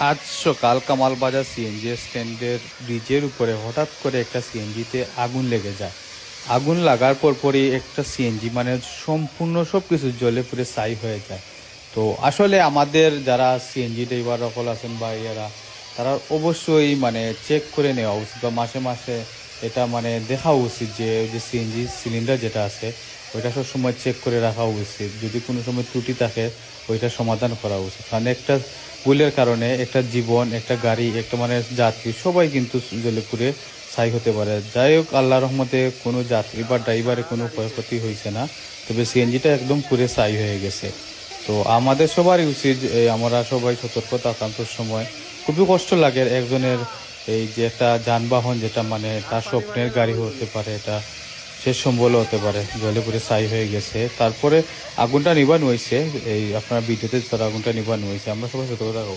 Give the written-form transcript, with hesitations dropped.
আজ সকাল কামাল বাজার সিএনজি স্ট্যান্ডের ব্রিজের উপরে হঠাৎ করে একটা সিএনজিতে আগুন লেগে যায়। আগুন লাগার পরপরই একটা সিএনজি মানে সম্পূর্ণ সব কিছু জ্বলে পুড়ে ছাই হয়ে যায়। তো আসলে আমাদের যারা সিএনজি ড্রাইভার সকল আছেন বা ইয়ারা, তারা অবশ্যই মানে চেক করে নেওয়া উচিত বা মাসে মাসে এটা মানে দেখা উচিত যে ওই যে সিএনজি সিলিন্ডার যেটা আছে ওইটা সব সময় চেক করে রাখা উচিত। যদি কোনো সময় ত্রুটি থাকে ওইটা সমাধান করা উচিত, কারণ একটা ভুলের কারণে একটা জীবন, একটা গাড়ি, একটা মানে যাত্রী সবাই কিন্তু জ্বলে পুড়ে ছাই হতে পারে। যাই হোক, আল্লাহ রহমতে কোনো যাত্রী বা ড্রাইভারের কোনো ক্ষয়ক্ষতি হয়েছে না, তবে সিএনজিটা একদম পুড়ে ছাই হয়ে গেছে। তো আমাদের সবারই উচিত আমরা সবাই সতর্ক থাকার সময়। খুবই কষ্ট লাগে একজনের এই যে একটা যানবাহন যেটা মানে তার স্বপ্নের গাড়ি হতে পারে, এটা শেষ সম্বল হতে পারে, জলে পুড়ে ছাই হয়ে গেছে। তারপরে আগুনটা নিবানো হয়েছে, এই আপনার ভিডিওতে তার আগুনটা নিবানো হয়েছে। আমরা সবাই সতর্ক থাকবো।